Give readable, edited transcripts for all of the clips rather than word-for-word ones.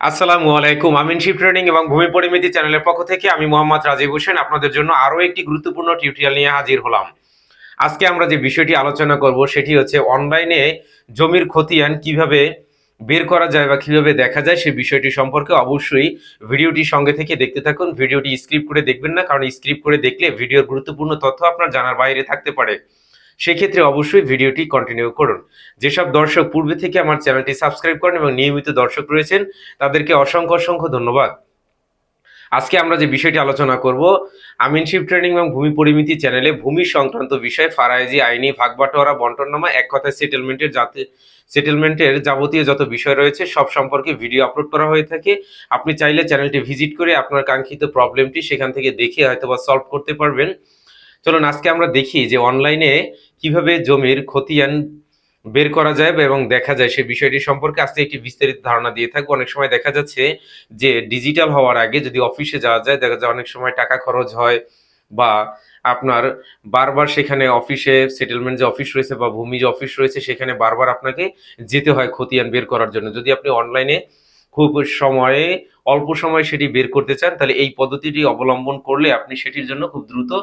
আসসালামু আলাইকুম। আমিন sheep training এবং ভূমি পরিমিতি চ্যানেলের পক্ষ থেকে আমি মোহাম্মদ রাজীব হোসেন আপনাদের জন্য আরো একটি গুরুত্বপূর্ণ টিউটোরিয়াল নিয়ে হাজির হলাম। আজকে আমরা যে বিষয়টি আলোচনা করব সেটি হচ্ছে অনলাইনে জমির খতিয়ান কিভাবে বের করা যায় বা কিভাবে দেখা যায় সেই বিষয়টি সম্পর্কে অবশ্যই ভিডিওটি সঙ্গে থেকে দেখতে থাকুন। ভিডিওটি স্কিপ করে দেখবেন না, কারণ স্কিপ করে দেখলে ভিডিওর গুরুত্বপূর্ণ তথ্য আপনার জানার বাইরে থাকতে পারে। সেক্ষেত্রে অবশ্যই ভিডিওটি কন্টিনিউ করুন। যেসব দর্শক পূর্বে থেকে আমার চ্যানেলটি সাবস্ক্রাইব করেন এবং নিয়মিত দর্শক রয়েছেন তাদেরকে অসংখ্য অসংখ্য ধন্যবাদ। আজকে আমরা যে বিষয়টি আলোচনা করব, আমিনশিপ ট্রেনিং এবং ভূমি পরিমিতি চ্যানেলে ভূমি সংক্রান্ত বিষয় ফারাইজি, আইনি, ভাগবাটোয়ারা, বন্টননামা, এক কথায় সেটেলমেন্টের যাবতীয় যত বিষয় রয়েছে সব সম্পর্কে ভিডিও আপলোড করা হয়ে থাকে। আপনি চাইলে চ্যানেলটি ভিজিট করে আপনার কাঙ্ক্ষিত প্রবলেমটি সেখান থেকে দেখে হয়তোবা সলভ করতে পারবেন। চলুন আজকে আমরা দেখি যে অনলাইনে কিভাবে জমির খতিয়ান বের করা যায় এবং দেখা যায় সে বিষয়টি সম্পর্কে আজকে একটি বিস্তারিত ধারণা দিয়ে থাকবো। অনেক সময় দেখা যাচ্ছে যে ডিজিটাল হওয়ার আগে যদি অফিসে যাওয়া যায়, দেখা যায় অনেক সময় টাকা খরচ হয় বা আপনার বারবার সেখানে অফিসে সেটেলমেন্ট যে অফিস রয়েছে বা ভূমি যে অফিস রয়েছে সেখানে বারবার আপনাকে যেতে হয় খতিয়ান বের করার জন্য। যদি আপনি অনলাইনে খুব সময়ে অল্প সময় সেটি বের করতে চান, তাহলে এই পদ্ধতিটি অবলম্বন করলে আপনি সেটির জন্য খুব দ্রুত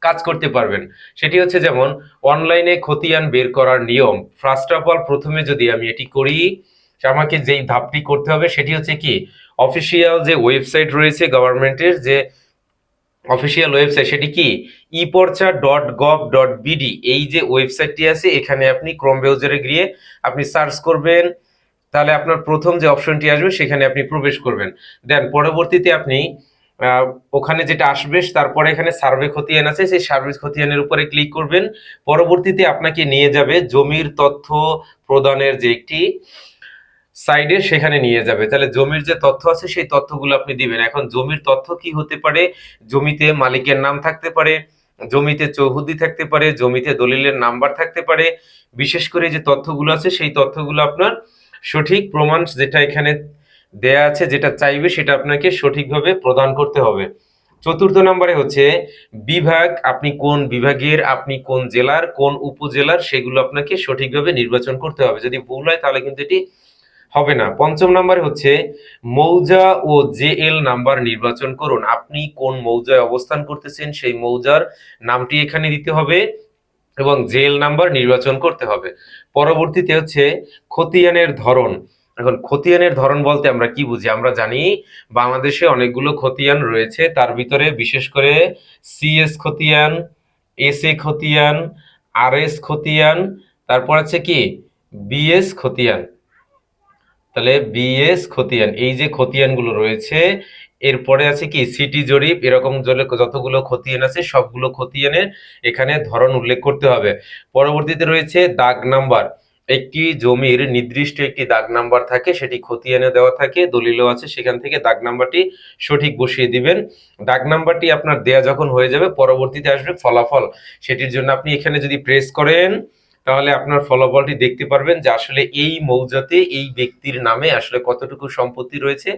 কাজ করতে পারবেন। সেটি হচ্ছে যেমন অনলাইনে খতিয়ান বের করার নিয়ম। ফার্স্ট অফ অল প্রথমে যদি আমি এটি করি, আমাকে যেই ধাপটি করতে হবে সেটি হচ্ছে কি, অফিসিয়াল যে ওয়েবসাইট রয়েছে গভর্নমেন্টের, যে অফিসিয়াল ওয়েবসাইট সেটি কি iporcha.gov.bd, এই যে ওয়েবসাইটটি আছে এখানে আপনি ক্রোম ব্রাউজারে গিয়ে আপনি সার্চ করবেন। তাহলে আপনার প্রথম যে অপশনটি আসবে সেখানে আপনি প্রবেশ করবেন। দেন পরবর্তীতে আপনি ওখানে যেটা আসবে তারপরে এখানে সার্ভে খতিয়ান আছে, সেই সার্ভে খতিয়ানের উপরে ক্লিক করবেন। পরবর্তীতে আপনাকে নিয়ে যাবে জমির তথ্য প্রদানের যে একটি সাইডে, সেখানে নিয়ে যাবে। তাহলে জমির যে তথ্য আছে সেই তথ্যগুলো আপনি দিবেন। এখন জমির তথ্য কি হতে পারে? জমিতে মালিকের নাম থাকতে পারে, জমিতে চৌহদ্দি থাকতে পারে, জমিতে দলিলের নাম্বার থাকতে পারে। বিশেষ করে যে তথ্যগুলো আছে সেই তথ্যগুলো আপনার সঠিক প্রমাণ যেটা এখানে দেয়া আছে, যেটা চাইবে সেটা আপনাকে সঠিকভাবে প্রদান করতে হবে। চতুর্থ নম্বরে হচ্ছে বিভাগ, আপনি কোন বিভাগের, আপনি কোন জেলার, কোন উপজেলার, সেগুলো আপনাকে সঠিকভাবে নির্বাচন করতে হবে। যদি ভুল হয় তাহলে কিন্তু এটি হবে না। পঞ্চম নাম্বার হচ্ছে মৌজা ও জেএল নাম্বার নির্বাচন করুন। আপনি কোন মৌজায় অবস্থান করতেছেন সেই মৌজার নামটি এখানে দিতে হবে এবং জেএল নাম্বার নির্বাচন করতে হবে। পরবর্তীতে হচ্ছে খতিয়ানের ধরন। এখন খতিয়ানের ধরন বলতে আমরা কি বুঝি? আমরা জানি বাংলাদেশে অনেকগুলো খতিয়ান রয়েছে, তার ভিতরে বিশেষ করে সিএস খতিয়ান, এসএ খতিয়ান, আরএস খতিয়ান, তারপর আছে কি বিএস খতিয়ান। তাহলে বিএস খতিয়ান, এই যে খতিয়ানগুলো রয়েছে, এরপরে আছে কি সিটি জরিপ, এরকম যতগুলো খতিয়ান আছে সবগুলো খতিয়ানের এখানে ধরন উল্লেখ করতে হবে। পরবর্তীতে রয়েছে দাগ নাম্বার। একটি জমির নির্দিষ্ট একটি দাগ নাম্বার থাকে, সেটি খতিয়ানে দেওয়া থাকে, দলিলও আছে, সেখান থেকে দাগ নাম্বারটি সঠিক বসিয়ে দিবেন। দাগ নাম্বারটি আপনার দেয়া যখন হয়ে যাবে, পরবর্তীতে আসবে ফলাফল। সেটির জন্য আপনি এখানে যদি প্রেস করেন তাহলে আপনার ফলাফলটি দেখতে পারবেন যে আসলে এই মৌজাতে এই ব্যক্তির নামে আসলে কতটুকু সম্পত্তি রয়েছে,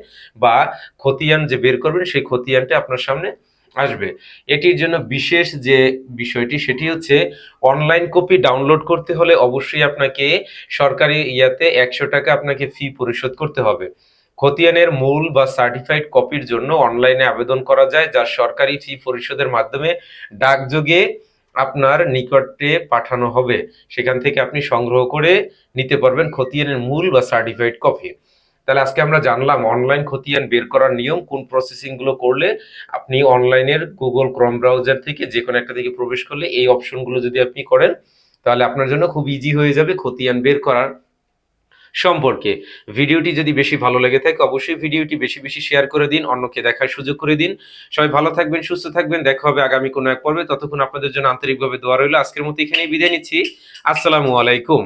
বা খতিয়ান যে বের করবেন সেই খতিয়ানটা আপনার সামনে আসবে। এটির জন্য বিশেষ যে বিষয়টি সেটি হচ্ছে অনলাইন কপি ডাউনলোড করতে হলে অবশ্যই আপনাকে সরকারি ইয়াতে 100 টাকা আপনাকে ফি পরিশোধ করতে হবে। খতিয়ানের মূল বা সার্টিফাইড কপির জন্য অনলাইনে আবেদন করা যায়, যা সরকারি ফি পরিশোধের মাধ্যমে ডাকযোগে আপনার নিকটে পাঠানো হবে। সেখান থেকে আপনি সংগ্রহ করে নিতে পারবেন খতিয়ানের মূল বা সার্টিফাইড কপি। তাহলে আজকে আমরা জানলাম অনলাইন খতিয়ান বের করার নিয়ম, কোন প্রসেসিং গুলো করলে আপনি অনলাইনের গুগল ক্রোম ব্রাউজার থেকে যে কোনো একটা থেকে প্রবেশ করলে এই অপশনগুলো যদি আপনি করেন তাহলে আপনার জন্য খুব ইজি হয়ে যাবে খতিয়ান বের করার সম্পর্কে। ভিডিওটি যদি বেশি ভালো লেগে থাকে অবশ্যই ভিডিওটি বেশি বেশি শেয়ার করে দিন, অন্যকে দেখার সুযোগ করে দিন। সবাই ভালো থাকবেন, সুস্থ থাকবেন, দেখা হবে আগামী কোনো এক পর্বে। ততক্ষণ আপনাদের জন্য আন্তরিকভাবে দোয়া রইল। আজকের মতো এখানেই বিদায় নিচ্ছি। আসসালামু আলাইকুম।